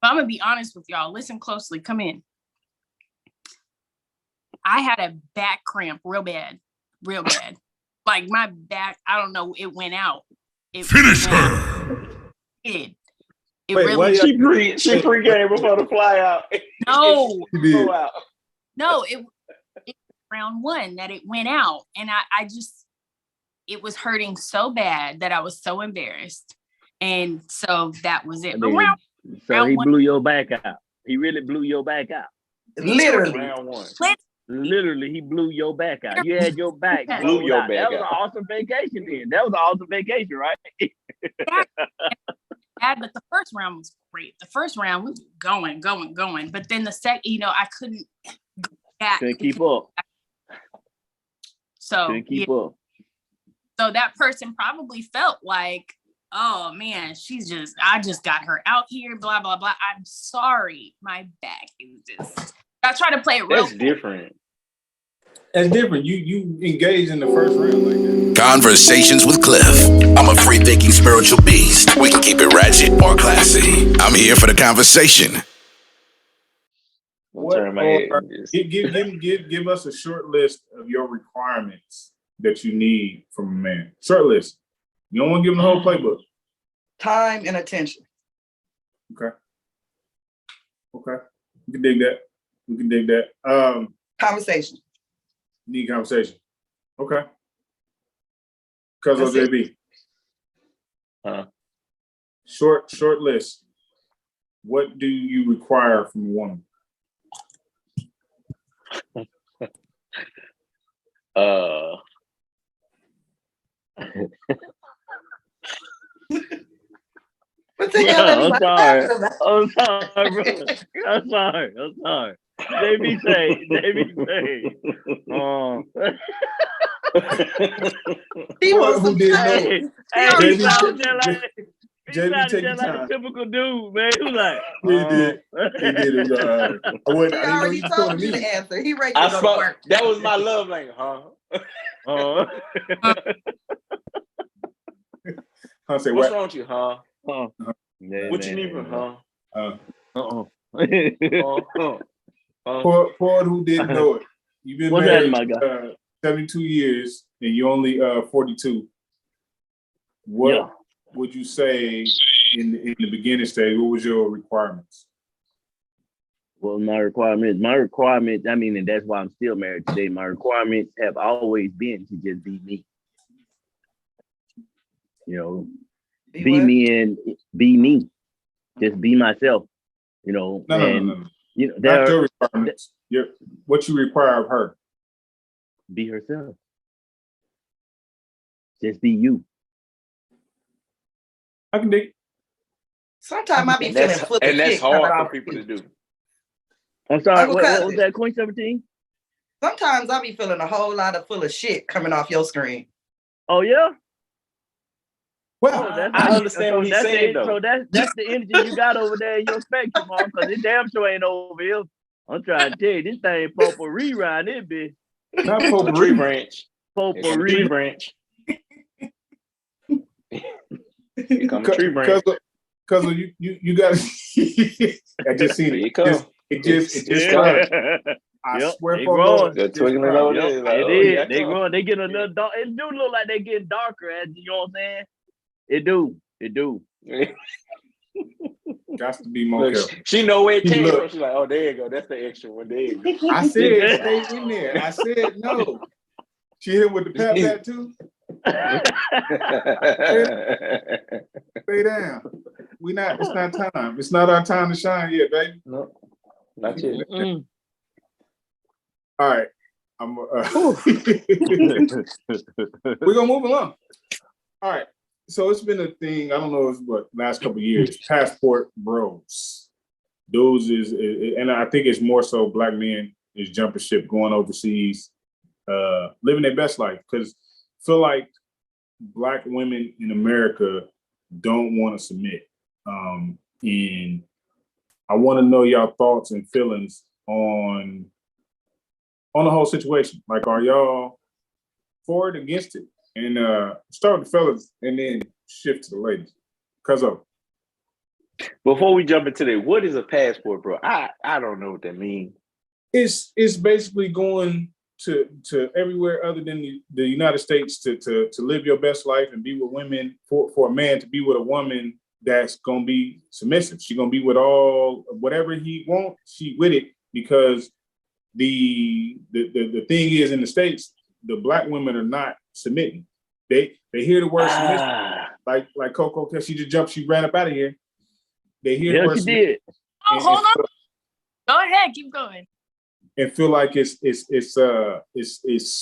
But I'm gonna be honest with y'all. Listen closely. Come in. I had a back cramp real bad. Like my back, I don't know, it went out. Finish her. It Wait, really. she pre-game before the fly out. No, out. No, it round one that it went out, and I just, it was hurting so bad that I was so embarrassed, and so that was it. So he blew your back out. He really blew your back out. Literally. Round one. Literally, he blew your back out. You had your back blew your out. back That was out. an awesome vacation then. That was an awesome vacation, right? But the first round was great. The first round was going. But then the second, I couldn't go back. Couldn't keep up. So Couldn't keep up. So that person probably felt like, oh man, I just got her out here, blah, blah, blah. I'm sorry. My back is just, I try to play it real. That's different. That's different. You engage in the first round like that. Conversations with Cliff. I'm a free-thinking spiritual beast. We can keep it ratchet or classy. I'm here for the conversation. Give us a short list of your requirements that you need from a man. Short list. You don't want to give them the whole playbook. Time and attention. Okay. We can dig that. Conversation. Need conversation. Okay. Cuz JB. Short list. What do you require from a woman? What the hell? I'm sorry, bro. I'm sorry. JB say. He wants who didn't know? JB, take your time. Like a typical dude, man. He was like, He did. He already told you the answer. He ready to go to work. That was my love language, huh? I say, what's wrong with you, huh? What you need from, huh? For who didn't know it, you've been married 72 years and you're only 42. What would you say in the beginning stage? What was your requirements? Well, my requirements, I mean, and that's why I'm still married today. My requirements have always been to just be me. Be me and be me. Just be myself. No. Not your requirements. What you require of her. Be herself. Just be you. I can dig. Sometimes I be feeling full of shit. And that's hard for people to do. I'm sorry, what was that, Queen 17? Sometimes I be feeling a whole lot of full of shit coming off your screen. Oh, yeah? Well, I understand what he's saying, though. So that's the energy you got over there in your spectrum, Mom, because it damn sure ain't over here. I'm trying to tell you, this thing potpourri around this bitch. Not potpourri branch. Potpourri branch. Here come a tree branch. Because you got I just seen it. It just I swear they for growing. They're twiggling over there. Like, they growing. They getting a little dark. It do look like they getting darker, as you know what I'm saying? It do. Got to be more careful. She know where it came from. She's like, oh, there you go. That's the extra one. There you go. I said stay in there. I said no. She hit with the pat too. Stay down. It's not time. It's not our time to shine yet, baby. No, not yet. All right. We're gonna move along. All right. So it's been a thing, I don't know, it's what, last couple of years, passport bros. Those is, and I think it's more so black men is jumping ship, going overseas, living their best life. Because I feel like black women in America don't want to submit. And I want to know y'all thoughts and feelings on the whole situation. Like, are y'all for it, against it? And start with the fellas and then shift to the ladies. Cuzzo. Before we jump into that, what is a passport, bro? I don't know what that means. It's basically going to everywhere other than the United States to live your best life and be with women, for a man to be with a woman that's gonna be submissive. She's gonna be with all whatever he wants, she with it, because the thing is, in the States, the black women are not submitting. They hear the word submission, like Coco, because she just jumped, she ran up out of here. They hear the Yeah, word she submission did. Oh, hold on. Go ahead, keep going. and feel like it's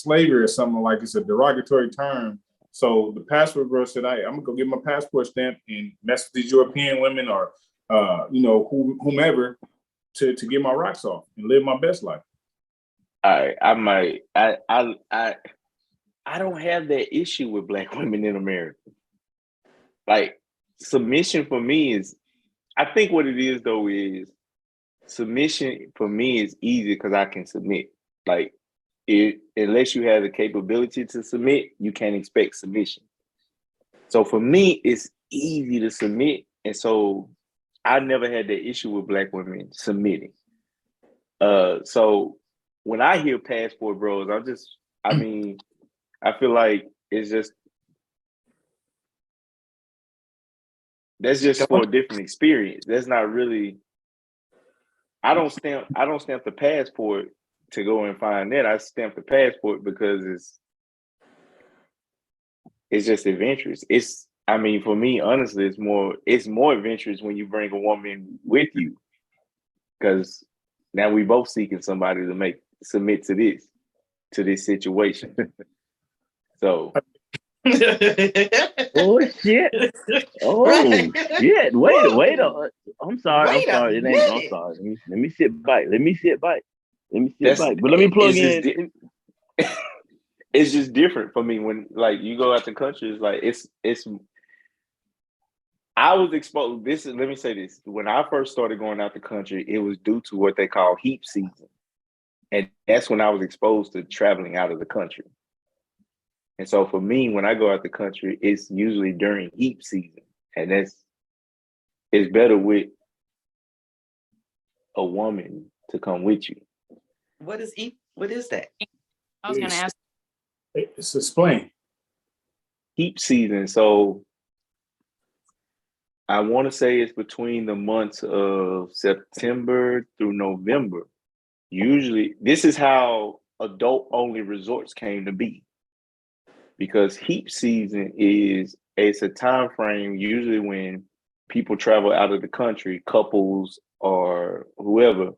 slavery or something, like it's a derogatory term. So the passport girl said, I'm gonna go get my passport stamp and mess with these European women or whomever to get my rocks off and live my best life. I don't have that issue with black women in America. Like, submission for me is, I think what it is though is, submission for me is easy because I can submit. Like, unless you have the capability to submit, you can't expect submission. So for me, it's easy to submit, and so I never had that issue with black women submitting. So when I hear passport bros, I feel like it's just, that's just for a different experience. That's not really, I don't stamp the passport to go and find that. I stamp the passport because it's just adventurous. For me, honestly, it's more adventurous when you bring a woman with you, because now we both seeking somebody to submit to this situation. So Oh shit! Oh Right. shit! Wait. I'm sorry. Wait a I'm minute. sorry. Let me sit back. That's- But let me plug it's in. it's just different for me when, like, you go out the country. It's like it's. I was exposed. Let me say this: when I first started going out the country, it was due to what they call heat season, and that's when I was exposed to traveling out of the country. And so for me, when I go out the country, it's usually during heat season, and it's better with a woman to come with you. What is that? I was gonna ask. It's explain. Heat season. So I want to say it's between the months of September through November. Usually, this is how adult-only resorts came to be, because heat season it's a time frame usually when people travel out of the country, couples or whoever,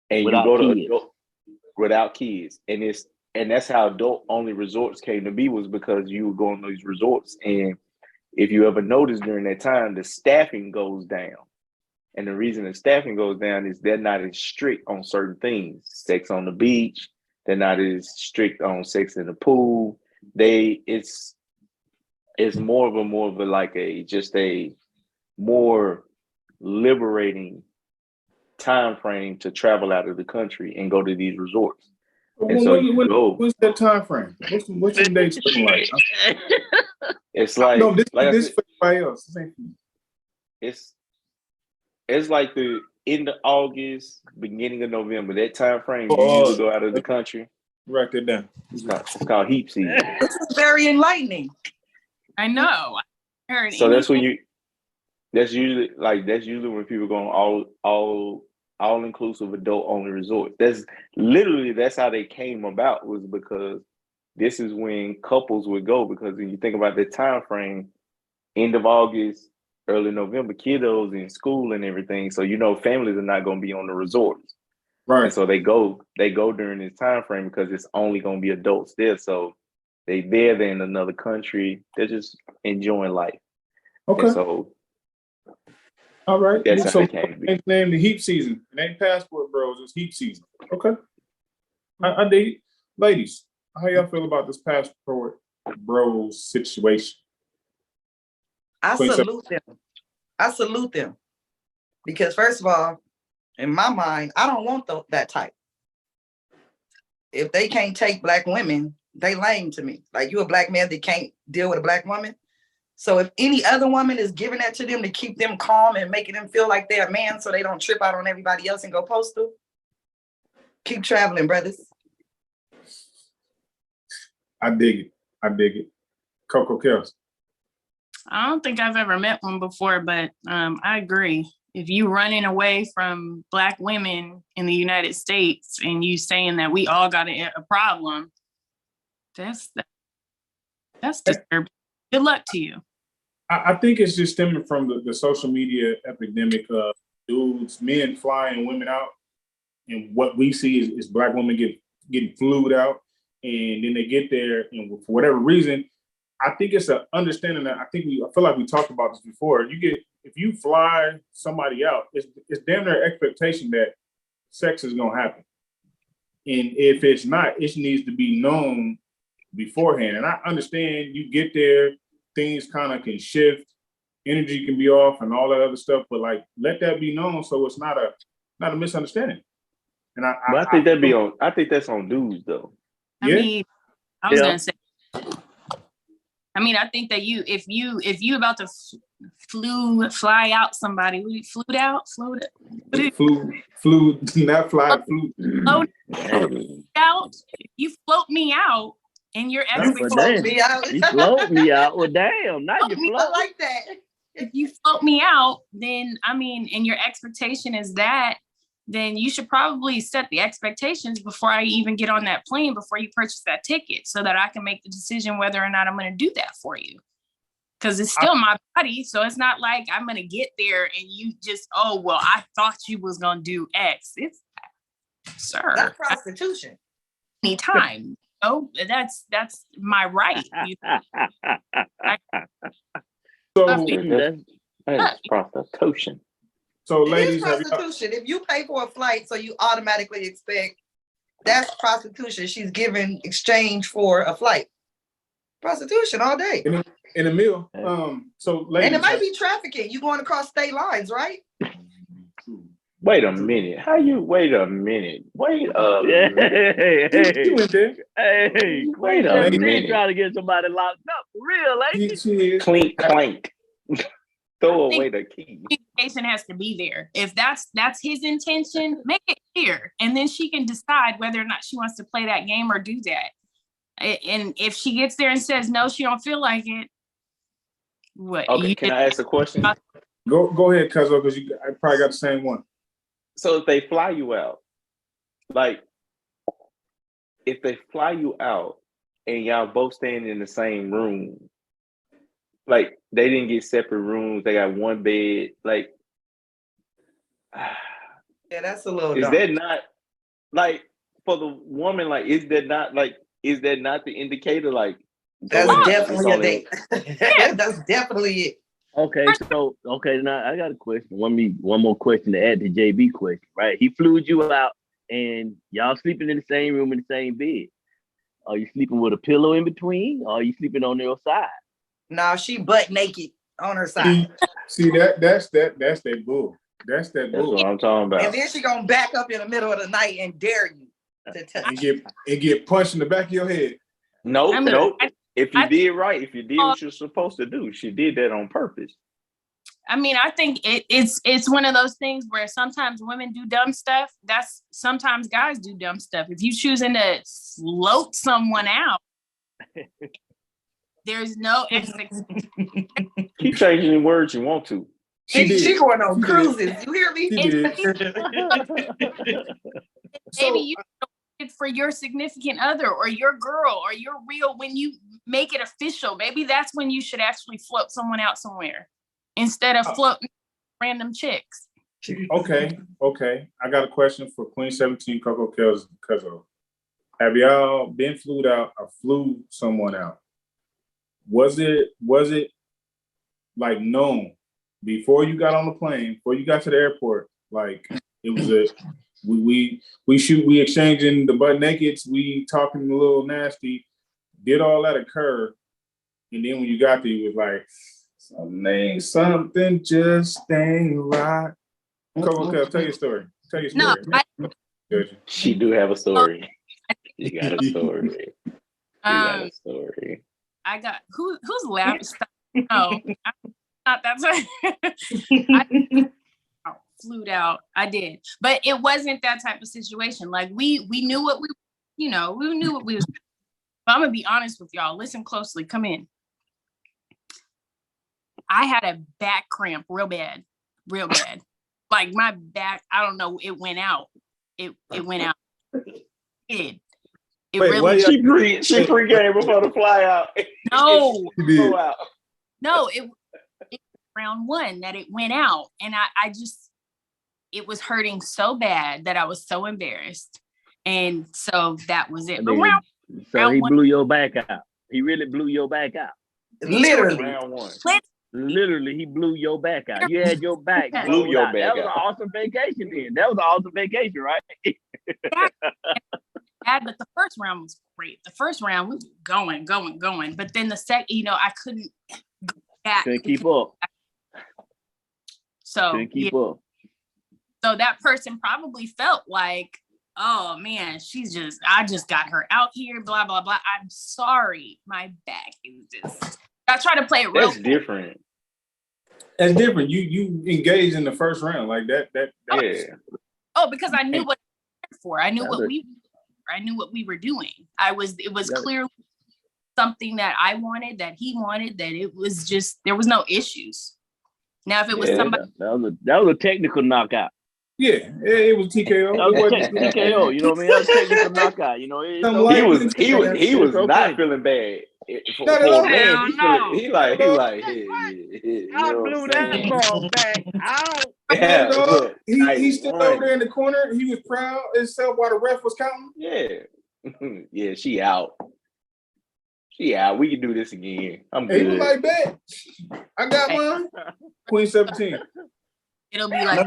and Without you go to kids. without kids, and that's how adult-only resorts came to be, was because you would go on these resorts, and if you ever notice during that time, the staffing goes down. And the reason the staffing goes down is they're not as strict on certain things. Sex on the beach, they're not as strict on sex in the pool. It's more of a like a more liberating time frame to travel out of the country and go to these resorts. And so you go. What's that time frame? What's the dates looking like? It's like, No, this like I this said, for everybody else. This ain't for me. it's like the end of August, beginning of November. That time frame, you Oh, usually go out of the country. Write that down. It's called heat season. This is very enlightening. I know. I heard. So that's when that's usually when people go on all inclusive adult only resorts. That's how they came about, was because this is when couples would go, because when you think about the time frame, end of August, early November, kiddos in school and everything. So families are not going to be on the resorts. Right. And so they go during this time frame because it's only going to be adults there. So they're in another country. They're just enjoying life. Okay. And so all right. that's how So they came to be. it's named the heat season. It ain't passport bros. It's heat season. Okay. I dig it. Ladies, how y'all feel about this passport bros situation? I 27. salute them. Because first of all, in my mind, I don't want that type. If they can't take black women, they lame to me. Like, you a black man that can't deal with a black woman, So if any other woman is giving that to them to keep them calm and making them feel like they're a man so they don't trip out on everybody else and go postal, keep traveling, brothers. I dig it. I dig it. Coco Kels. I don't think I've ever met one before, but I agree. If you running away from Black women in the United States and you saying that we all got a problem, that's disturbing. Good luck to you. I think it's just stemming from the social media epidemic of dudes, men flying women out. And what we see is Black women getting flued out. And then they get there, and for whatever reason, I think it's an understanding that I feel like we talked about this before. If you fly somebody out, it's damn near expectation that sex is gonna happen. And if it's not, it needs to be known beforehand. And I understand you get there, things kind of can shift, energy can be off and all that other stuff, but like let that be known so it's not a misunderstanding. And I think that's on dudes though. I Yeah. mean, I was gonna say, I mean, I think that if you about to fly out somebody, flew out, you float me out and your expectation. You float me out. Well, damn, now you float. I like that. If you float me out, then I mean, and your expectation is that, then you should probably set the expectations before I even get on that plane, before you purchase that ticket, so that I can make the decision whether or not I'm going to do that for you. Because it's still my body. So it's not like I'm going to get there and you just, oh, well, I thought you was going to do X. It's, sir. That's prostitution. Anytime. Oh, that's my right. So That's prostitution. So It is ladies, prostitution. If you pay for a flight, so you automatically expect that's prostitution. She's giving exchange for a flight. Prostitution all day. in a meal. So ladies, And it might be trafficking. You going across state lines, right? Wait a minute. Wait a minute. She went there. Hey, Wait a minute. Trying to get somebody locked up for real, ain't She is. Clink clank. Throw away the key. Communication has to be there. If that's his intention, make it clear, and then she can decide whether or not she wants to play that game or do that. And if she gets there and says no, she don't feel like it. What? Okay, can I ask a question? Go ahead, Cuzzo, because I probably got the same one. So if they fly you out, like if they fly you out and y'all both staying in the same room, like they didn't get separate rooms, they got one bed, like Yeah, that's a little is dumb. that not like for the woman, like is that not the indicator? Like That's going- definitely a it's date. That's definitely it. Okay, now I got a question. One more question to add to JB question, right? He flew you out and y'all sleeping in the same room in the same bed. Are you sleeping with a pillow in between, or are you sleeping on your side? No, she butt naked on her side. See that's that bull. That's that That's bull. what I'm talking about. And then she gonna back up in the middle of the night and dare you to touch. And get punched in the back of your head. Nope. If you I- did right, if you did what you're supposed to do, she did that on purpose. I mean, I think it's one of those things where sometimes women do dumb stuff. That's sometimes guys do dumb stuff. If you choosing to float someone out, there's no expectation. Keep changing the words you want to. She going on cruises. You hear me? She did. Maybe you do it for your significant other or your girl or your real, when you make it official, maybe that's when you should actually float someone out somewhere instead of floating random chicks. Okay. I got a question for Queen 17 Coco Kels Cuzzo. Have y'all been flued out or flew someone out? Was it like known before you got on the plane, before you got to the airport? Like it was we exchanging the butt nakeds, we talking a little nasty. Did all that occur? And then when you got there, you was like, something just ain't right. Coco Kels, tell your story. No, She do have a story. You got a story. I got who's laughing? No, I'm not that type. I flued out. I did, but it wasn't that type of situation. Like we knew what we, we knew what we was. But I'm gonna be honest with y'all. Listen closely. Come in. I had a back cramp real bad. Like my back, I don't know, it went out. It went out. It Wait, really. She pre-game before the fly out. No, Go out. no, it round one that it went out. And I just, it was hurting so bad that I was so embarrassed. And so that was it. But So he blew your back out. He really blew your back out. Literally. Round one. Literally, he blew your back out. You had your back Blew your out. back That was out. an awesome vacation then. That was an awesome vacation, right? But the first round was great. The first round we were going. But then the second, I couldn't go back. Couldn't keep up. So Couldn't keep up. So that person probably felt like, oh man, I just got her out here, blah, blah, blah. I'm sorry. My back is just, I try to play it real. That's different. That's different. You engaged in the first round like that. Yeah. Oh, because I knew what for. I knew what we were doing. It was clearly something that I wanted, that he wanted, that it was just, there was no issues. Now, if it was somebody. That was a technical knockout. Yeah, it was TKO. That was a TKO, you know what I mean? That was a technical knockout, He was not feeling bad. He like, I blew that ball back out. Yeah, he stood over there in the corner. He was proud of himself while the ref was counting. Yeah. Yeah, she out. We can do this again. I'm He good. was like, bet. I got mine. Queen 17. It'll be like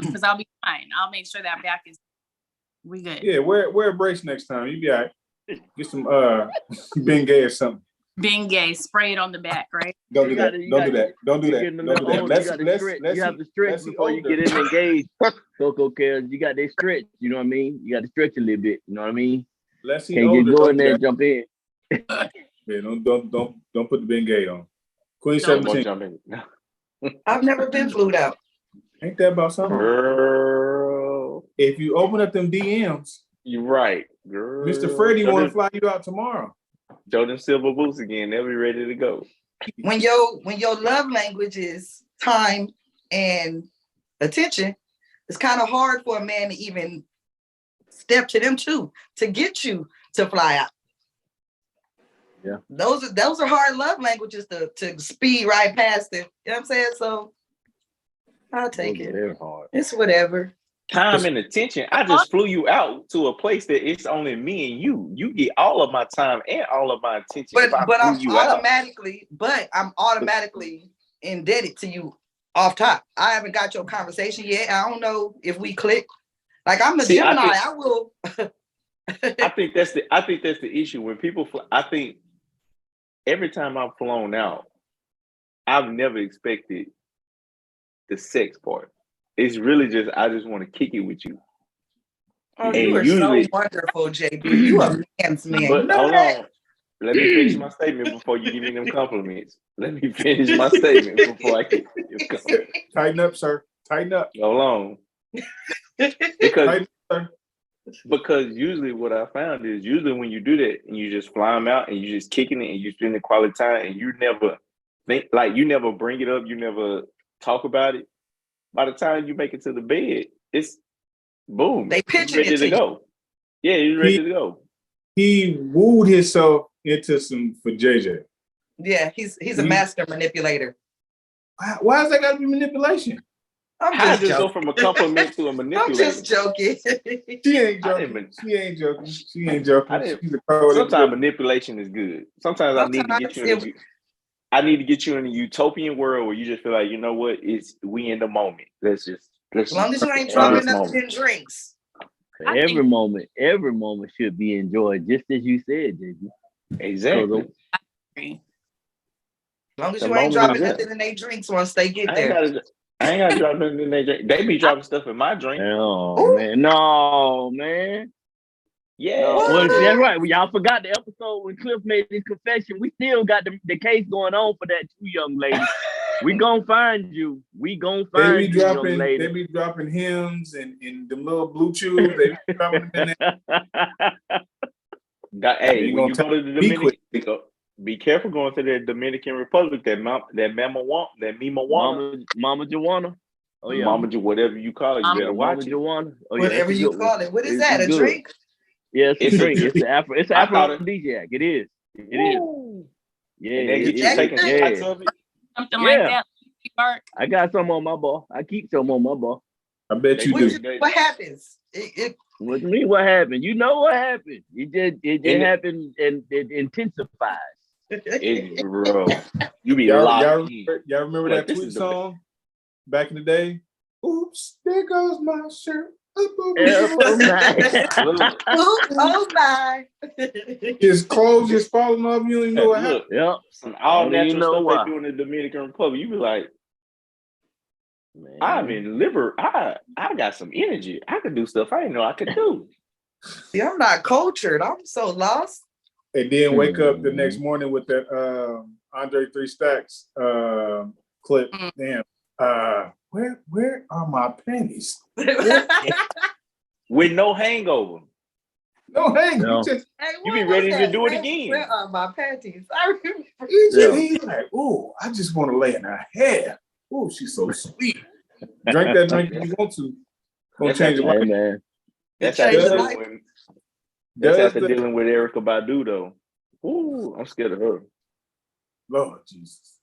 because I'll be fine. I'll make sure that back is we good. Yeah, wear a brace next time. You be all right. Get some Bengay or something. Bengay, spray it on the back, right? Don't do that. Don't do that. You have to stretch before you get in engaged. Coco cares. You got that stretch. You know what I mean? You got to stretch a little bit. You know what I mean? Can't just go in there and jump in. Yeah, don't put the Bengay on. Queen 17. I've never been flued out. Ain't that about something? Girl. If you open up them DMs, you're right, girl. Mr. Freddie want to fly you out tomorrow. Jordan Silver boots again. They'll be ready to go. When your love language is time and attention, it's kind of hard for a man to even step to them too, to get you to fly out. Yeah. Those are hard love languages to speed right past it. You know what I'm saying? So I'll take it. They're hard. It's whatever. Time and attention. I just flew you out to a place that it's only me and you. You get all of my time and all of my attention. But I'm automatically indebted to you off top. I haven't got your conversation yet. I don't know if we click. Like I'm a Gemini. I will. I think that's the issue when people. I think every time I've flown out, I've never expected the sex part. It's really just I just want to kick it with you. Oh, you are so wonderful, JB. You a man's man. But hold on. Let me finish my statement before you give me them compliments. Let me finish my statement before I get your compliments. Tighten up, sir. Tighten up. Hold on. Because usually what I found is when you do that and you just fly them out and you just kicking it and you spend the quality time and you never think, like you never bring it up, you never talk about it. By the time you make it to the bed, it's boom. They pitching ready to go. Yeah, he's ready to go. He wooed himself into some for JJ. Yeah, he's a master manipulator. Why is that got to be manipulation? I just go from a compliment to a manipulator. I'm just joking. She ain't joking. She ain't joking. Sometimes manipulation is good. Sometimes I need to get you in I need to get you in a utopian world where you just feel like, you know what, we in the moment. Let's as long as you ain't dropping nothing in drinks. Every moment should be enjoyed, just as you said, JB. Exactly. As long as you ain't dropping nothing in their drinks once they get there. I ain't got to drop nothing in their drink. They be dropping stuff in my drink. No, man. Yeah. No, well, that's right. Well, y'all forgot the episode when Cliff made his confession. We still got the case going on for that too, young lady. We gonna find you. We gonna They find be you, young dropping, lady. they be dropping hymns and the little blue chews. They be dropping them in there. Hey, You when gonna you go to the be quick. Dominican, be careful going to the Dominican Republic. That Mima Wana, Mama Joanna. Oh yeah, Mama, whatever you call it, you better Mama watch it. Joanna. Oh yeah, Whatever that's a you good call one. it. What is It's that? A good. drink? Yeah, it's a It's a drink. drink. It's the I thought it- aphrodisiac. It is. It is. Woo. Yeah, And they get you Yeah, taking yeah. shots of it. Something like Yeah. that. Mark. I got some on my ball. I keep some on my ball. I bet you What do. What happens? What do you mean? What happened? You know what happened? It just And- happened and it intensifies. It, bro, you be Y'all locked in. remember Like, that this tweet is the- song back in the day? Oops, there goes my shirt. Look, Oh my. His clothes just falling off. You don't even know what happened. look, Yep. some all Don't even natural know stuff why. they do in the Dominican Republic. You be like, Man. I'm in liver. I got some energy. I could do stuff I didn't know I could do. See, I'm not cultured. I'm so lost. And then wake up the next morning with that Andre 3 Stacks clip. Damn. Where are my panties? With no hangover. No, hang. No. He just, Hey, You what be was ready to that? do it again. Where are my panties? I remember. he's like, oh, I just want to lay in her hair. Oh, she's so sweet. Drink that drink if you want to. Gonna That's change your Hey life. man. That's Change after the dealing life. with, that's Does after the dealing with Erykah Badu though. Ooh, I'm scared of her. Lord Jesus.